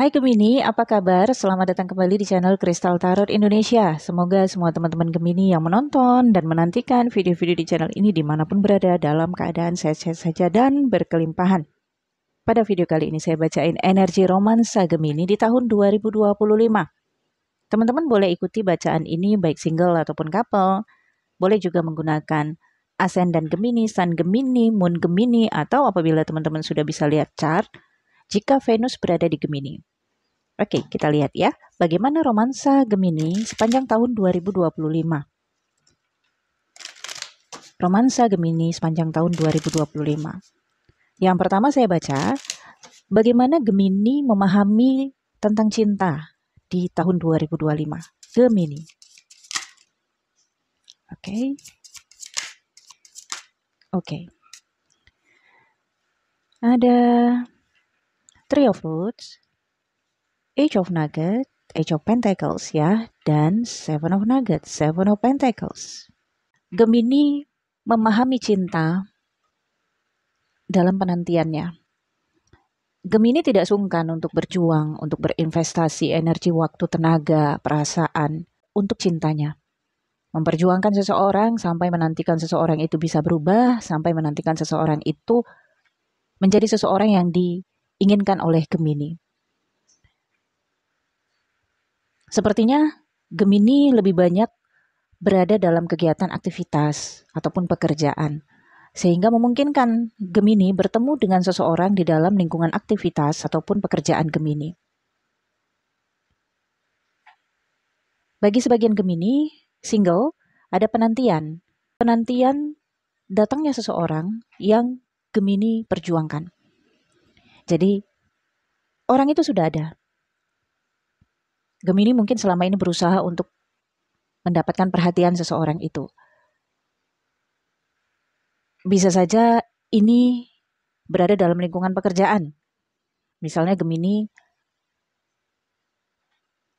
Hai Gemini, apa kabar? Selamat datang kembali di channel Kristal Tarot Indonesia. Semoga semua teman-teman Gemini yang menonton dan menantikan video-video di channel ini dimanapun berada dalam keadaan sehat-sehat saja dan berkelimpahan. Pada video kali ini saya bacain energi romansa Gemini di tahun 2025. Teman-teman boleh ikuti bacaan ini baik single ataupun couple. Boleh juga menggunakan ascendant Gemini, Sun Gemini, Moon Gemini, atau apabila teman-teman sudah bisa lihat chart, jika Venus berada di Gemini. Oke, kita lihat ya, bagaimana romansa Gemini sepanjang tahun 2025. Romansa Gemini sepanjang tahun 2025. Yang pertama saya baca, bagaimana Gemini memahami tentang cinta di tahun 2025. Gemini. Oke. Ada Three of Roots, Age of Nuggets, Age of Pentacles ya, dan Seven of Nuggets, Seven of Pentacles. Gemini memahami cinta dalam penantiannya. Gemini tidak sungkan untuk berjuang, untuk berinvestasi energi, waktu, tenaga, perasaan untuk cintanya. Memperjuangkan seseorang sampai menantikan seseorang itu bisa berubah, sampai menantikan seseorang itu menjadi seseorang yang diinginkan oleh Gemini. Sepertinya Gemini lebih banyak berada dalam kegiatan aktivitas ataupun pekerjaan, sehingga memungkinkan Gemini bertemu dengan seseorang di dalam lingkungan aktivitas ataupun pekerjaan Gemini. Bagi sebagian Gemini, single, ada penantian. Penantian datangnya seseorang yang Gemini perjuangkan. Jadi, orang itu sudah ada. Gemini mungkin selama ini berusaha untuk mendapatkan perhatian seseorang itu. Bisa saja ini berada dalam lingkungan pekerjaan. Misalnya Gemini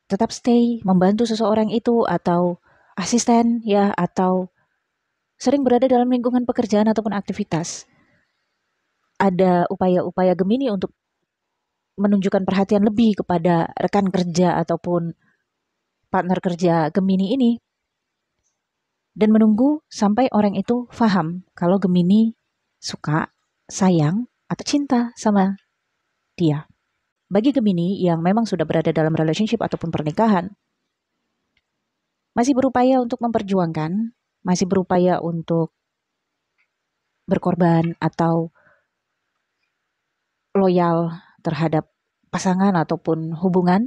tetap stay membantu seseorang itu, atau asisten ya, atau sering berada dalam lingkungan pekerjaan ataupun aktivitas. Ada upaya-upaya Gemini untuk menunjukkan perhatian lebih kepada rekan kerja ataupun partner kerja Gemini ini, dan menunggu sampai orang itu paham kalau Gemini suka, sayang, atau cinta sama dia. Bagi Gemini yang memang sudah berada dalam relationship ataupun pernikahan, masih berupaya untuk memperjuangkan, masih berupaya untuk berkorban atau loyal terhadap pasangan ataupun hubungan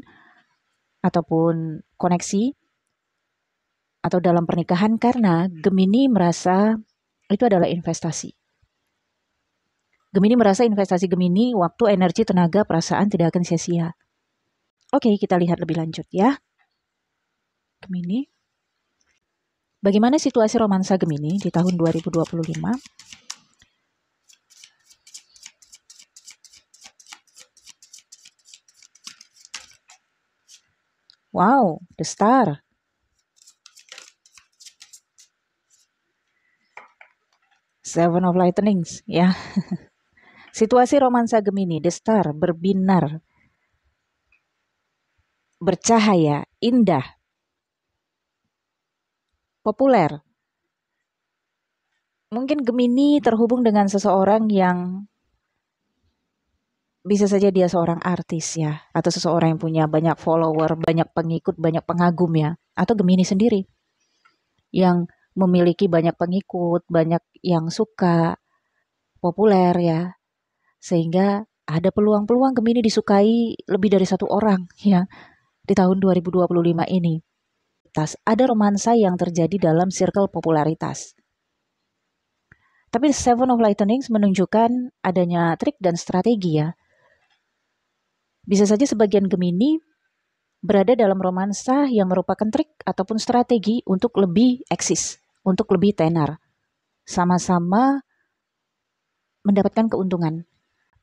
ataupun koneksi atau dalam pernikahan, karena Gemini merasa itu adalah investasi. Gemini merasa investasi Gemini, waktu, energi, tenaga, perasaan tidak akan sia-sia. Oke, kita lihat lebih lanjut ya. Gemini. Bagaimana situasi romansa Gemini di tahun 2025? Wow, the star. Seven of Lightnings ya. Situasi romansa Gemini, the star, berbinar, bercahaya, indah, populer. Mungkin Gemini terhubung dengan seseorang yang bisa saja dia seorang artis ya, atau seseorang yang punya banyak follower, banyak pengikut, banyak pengagum ya, atau Gemini sendiri yang memiliki banyak pengikut, banyak yang suka, populer ya, sehingga ada peluang-peluang Gemini disukai lebih dari satu orang ya di tahun 2025 ini. Ada romansa yang terjadi dalam circle popularitas. Tapi Seven of Lightnings menunjukkan adanya trik dan strategi ya. Bisa saja sebagian Gemini berada dalam romansa yang merupakan trik ataupun strategi untuk lebih eksis, untuk lebih tenar. Sama-sama mendapatkan keuntungan.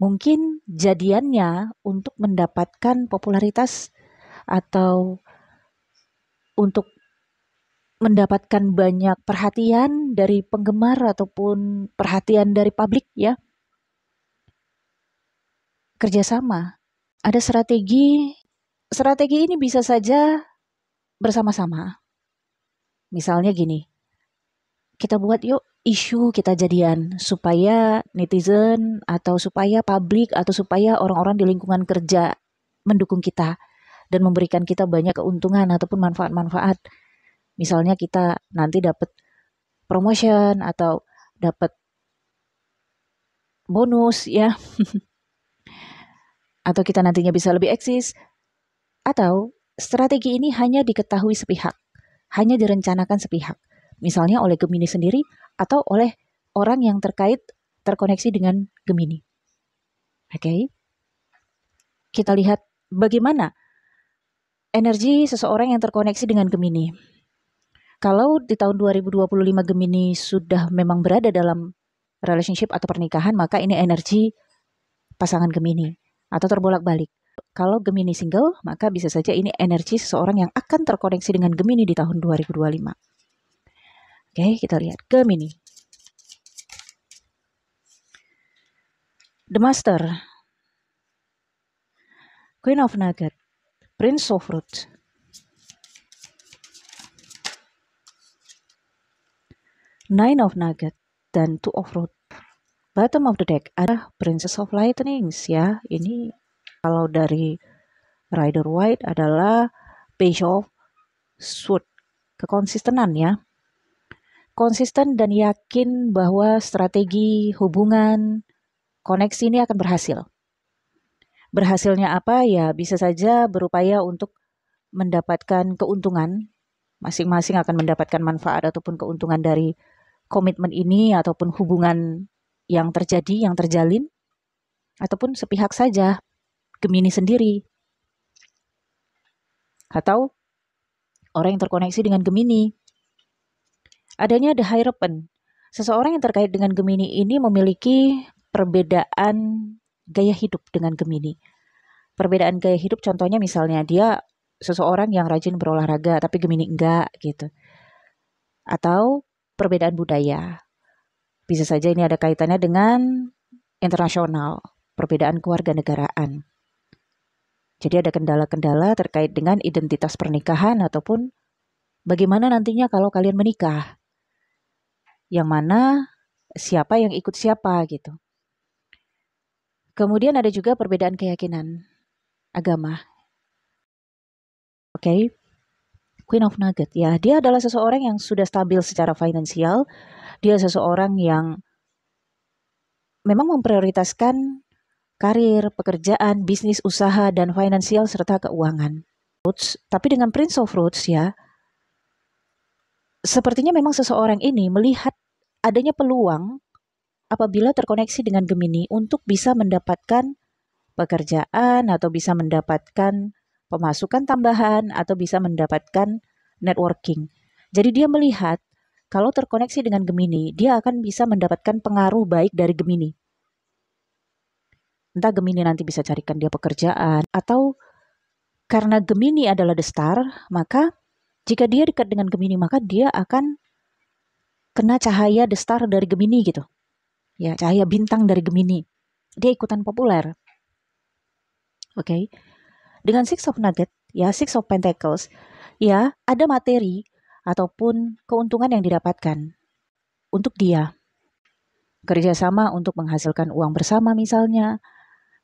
Mungkin jadiannya untuk mendapatkan popularitas atau untuk mendapatkan banyak perhatian dari penggemar ataupun perhatian dari publik ya. Kerjasama Ada strategi. Strategi ini bisa saja bersama-sama. Misalnya gini, kita buat yuk isu kita jadian supaya netizen atau supaya publik atau supaya orang-orang di lingkungan kerja mendukung kita dan memberikan kita banyak keuntungan ataupun manfaat-manfaat. Misalnya kita nanti dapat promotion atau dapat bonus ya, atau kita nantinya bisa lebih eksis, atau strategi ini hanya diketahui sepihak, hanya direncanakan sepihak. Misalnya oleh Gemini sendiri atau oleh orang yang terkoneksi dengan Gemini. Oke. Kita lihat bagaimana energi seseorang yang terkoneksi dengan Gemini. Kalau di tahun 2025 Gemini sudah memang berada dalam relationship atau pernikahan, maka ini energi pasangan Gemini atau terbolak-balik. Kalau Gemini single, maka bisa saja ini energi seseorang yang akan terkoneksi dengan Gemini di tahun 2025. Oke, kita lihat Gemini. The Master, Queen of Nugget, Prince of Fruits, Nine of Nugget, dan Two of Fruits. Bottom of the deck ada Princess of Lightnings ya. Ini kalau dari Rider White adalah Page of Swords. Kekonsistenan ya. Konsisten dan yakin bahwa strategi hubungan koneksi ini akan berhasil. Berhasilnya apa? Ya bisa saja berupaya untuk mendapatkan keuntungan. Masing-masing akan mendapatkan manfaat ataupun keuntungan dari komitmen ini ataupun hubungan yang terjadi, yang terjalin. Ataupun sepihak saja, Gemini sendiri. Atau orang yang terkoneksi dengan Gemini. Adanya The Hierophant. Seseorang yang terkait dengan Gemini ini memiliki perbedaan gaya hidup dengan Gemini. Perbedaan gaya hidup contohnya misalnya dia seseorang yang rajin berolahraga tapi Gemini enggak gitu. Atau perbedaan budaya. Bisa saja ini ada kaitannya dengan internasional, perbedaan kewarganegaraan. Jadi ada kendala-kendala terkait dengan identitas pernikahan ataupun bagaimana nantinya kalau kalian menikah. Yang mana siapa yang ikut siapa gitu. Kemudian ada juga perbedaan keyakinan agama. Oke. Queen of Nugget ya, dia adalah seseorang yang sudah stabil secara finansial. Dia seseorang yang memang memprioritaskan karir, pekerjaan, bisnis, usaha, dan finansial serta keuangan. Tapi dengan Prince of Fruits ya, sepertinya memang seseorang ini melihat adanya peluang apabila terkoneksi dengan Gemini untuk bisa mendapatkan pekerjaan atau bisa mendapatkan pemasukan tambahan atau bisa mendapatkan networking. Jadi dia melihat kalau terkoneksi dengan Gemini, dia akan bisa mendapatkan pengaruh baik dari Gemini. Entah Gemini nanti bisa carikan dia pekerjaan atau karena Gemini adalah the star, maka jika dia dekat dengan Gemini, maka dia akan kena cahaya the star dari Gemini gitu. Ya, cahaya bintang dari Gemini. Dia ikutan populer. Oke. Dengan Six of Nugget, ya Six of Pentacles, ya ada materi ataupun keuntungan yang didapatkan untuk dia. Kerjasama untuk menghasilkan uang bersama misalnya.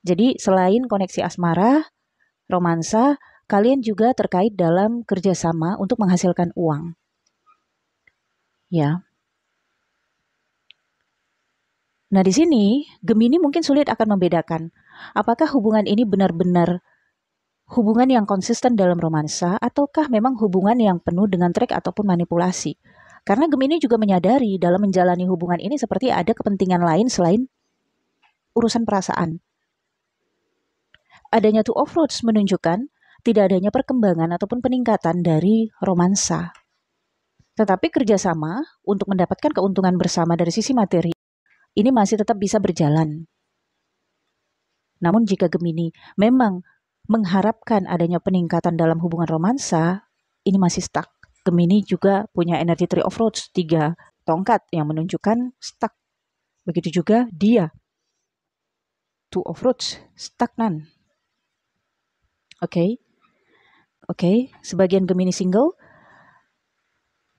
Jadi selain koneksi asmara, romansa, kalian juga terkait dalam kerjasama untuk menghasilkan uang. Ya. Nah di sini Gemini mungkin sulit akan membedakan apakah hubungan ini benar-benar hubungan yang konsisten dalam romansa ataukah memang hubungan yang penuh dengan trik ataupun manipulasi. Karena Gemini juga menyadari dalam menjalani hubungan ini seperti ada kepentingan lain selain urusan perasaan. Adanya Two of Fruits menunjukkan tidak adanya perkembangan ataupun peningkatan dari romansa. Tetapi kerjasama untuk mendapatkan keuntungan bersama dari sisi materi ini masih tetap bisa berjalan. Namun jika Gemini memang mengharapkan adanya peningkatan dalam hubungan romansa, ini masih stuck. Gemini juga punya energi Three of Rods, 3 tongkat yang menunjukkan stuck. Begitu juga dia, Two of Rods, stagnan. Oke. Sebagian Gemini single,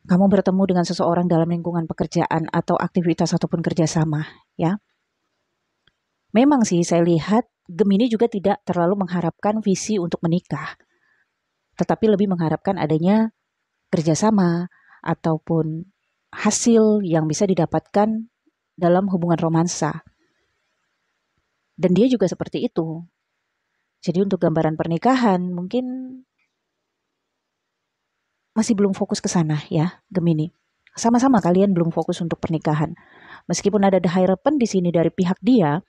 kamu bertemu dengan seseorang dalam lingkungan pekerjaan atau aktivitas ataupun kerjasama, ya. Memang sih saya lihat Gemini juga tidak terlalu mengharapkan visi untuk menikah, tetapi lebih mengharapkan adanya kerjasama ataupun hasil yang bisa didapatkan dalam hubungan romansa. Dan dia juga seperti itu. Jadi untuk gambaran pernikahan mungkin masih belum fokus ke sana ya, Gemini. Sama-sama kalian belum fokus untuk pernikahan. Meskipun ada harapan di sini dari pihak dia,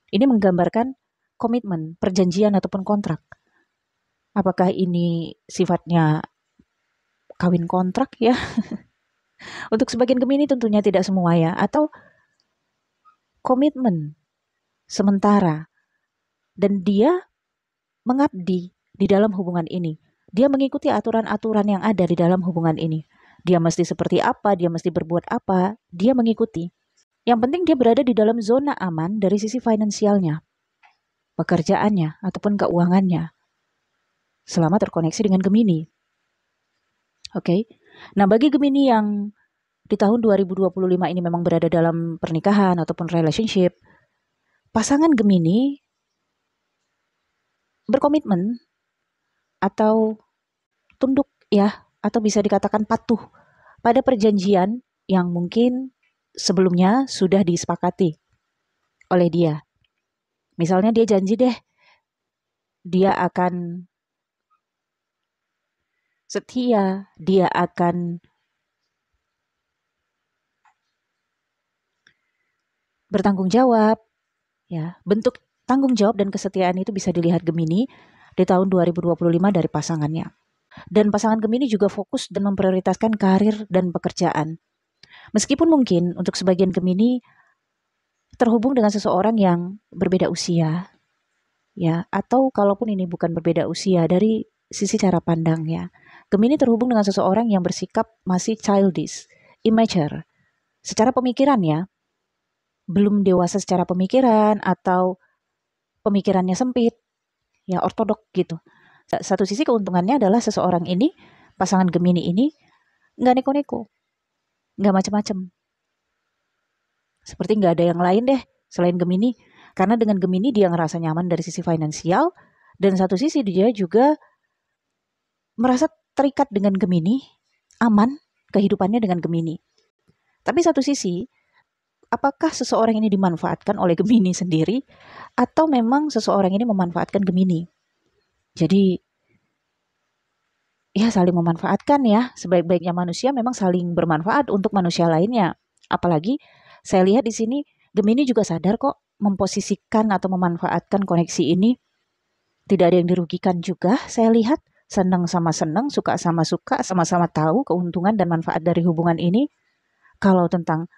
ini menggambarkan komitmen, perjanjian ataupun kontrak. Apakah ini sifatnya kawin kontrak ya? Untuk sebagian Gemini tentunya tidak semua ya, atau komitmen sementara. Dan dia mengabdi di dalam hubungan ini. Dia mengikuti aturan-aturan yang ada di dalam hubungan ini. Dia mesti seperti apa, dia mesti berbuat apa, dia mengikuti. Yang penting dia berada di dalam zona aman dari sisi finansialnya, pekerjaannya, ataupun keuangannya. Selama terkoneksi dengan Gemini. Oke. Nah, bagi Gemini yang di tahun 2025 ini memang berada dalam pernikahan ataupun relationship, pasangan Gemini berkomitmen atau tunduk ya, atau bisa dikatakan patuh pada perjanjian yang mungkin sebelumnya sudah disepakati oleh dia. Misalnya dia janji deh, dia akan setia, dia akan bertanggung jawab, ya. Bentuk tanggung jawab dan kesetiaan itu bisa dilihat Gemini di tahun 2025 dari pasangannya. Dan pasangan Gemini juga fokus dan memprioritaskan karir dan pekerjaan. Meskipun mungkin untuk sebagian Gemini terhubung dengan seseorang yang berbeda usia, ya, atau kalaupun ini bukan berbeda usia dari sisi cara pandang ya. Gemini terhubung dengan seseorang yang bersikap masih childish, immature. Secara pemikiran ya, belum dewasa secara pemikiran atau pemikirannya sempit, ya ortodok gitu. Satu sisi keuntungannya adalah seseorang ini, pasangan Gemini ini, nggak neko-neko, nggak macem-macem. Seperti nggak ada yang lain deh selain Gemini. Karena dengan Gemini dia ngerasa nyaman dari sisi finansial, dan satu sisi dia juga merasa terikat dengan Gemini, aman kehidupannya dengan Gemini. Tapi satu sisi, apakah seseorang ini dimanfaatkan oleh Gemini sendiri atau memang seseorang ini memanfaatkan Gemini? Jadi ya saling memanfaatkan ya. Sebaik-baiknya manusia memang saling bermanfaat untuk manusia lainnya. Apalagi saya lihat di sini Gemini juga sadar kok memposisikan atau memanfaatkan koneksi ini. Tidak ada yang dirugikan juga. Saya lihat senang sama senang, suka sama suka, sama-sama tahu keuntungan dan manfaat dari hubungan ini. Kalau tentang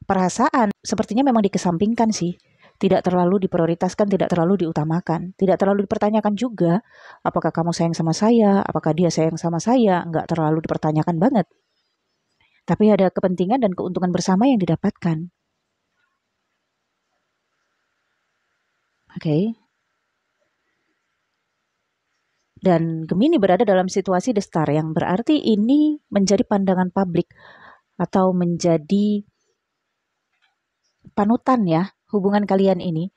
perasaan, sepertinya memang dikesampingkan sih. Tidak terlalu diprioritaskan, tidak terlalu diutamakan. Tidak terlalu dipertanyakan juga, apakah kamu sayang sama saya, apakah dia sayang sama saya, nggak terlalu dipertanyakan banget. Tapi ada kepentingan dan keuntungan bersama yang didapatkan. Oke. Dan Gemini berada dalam situasi The Star yang berarti ini menjadi pandangan publik atau menjadi panutan ya hubungan kalian ini.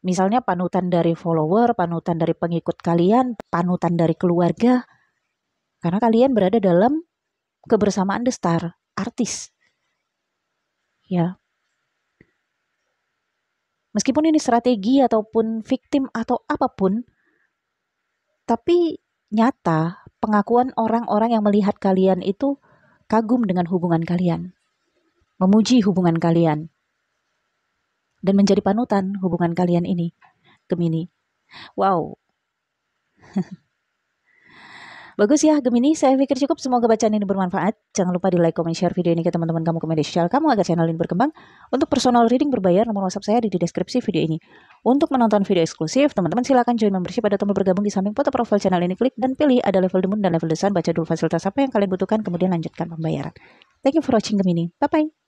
Misalnya panutan dari follower, panutan dari pengikut kalian, panutan dari keluarga. Karena kalian berada dalam kebersamaan The Star, artis. Ya. Meskipun ini strategi ataupun victim atau apapun, tapi nyata pengakuan orang-orang yang melihat kalian itu kagum dengan hubungan kalian. Memuji hubungan kalian. Dan menjadi panutan hubungan kalian ini, Gemini. Wow. Bagus ya Gemini, saya pikir cukup. Semoga bacaan ini bermanfaat. Jangan lupa di like, comment, share video ini ke teman-teman kamu, ke media sosial kamu agar channel ini berkembang. Untuk personal reading berbayar, nomor WhatsApp saya ada di deskripsi video ini. Untuk menonton video eksklusif, teman-teman silakan join membership pada tombol bergabung di samping foto profil channel ini. Klik dan pilih ada level The Moon dan level The Sun. Baca dulu fasilitas apa yang kalian butuhkan, kemudian lanjutkan pembayaran. Thank you for watching Gemini. Bye-bye.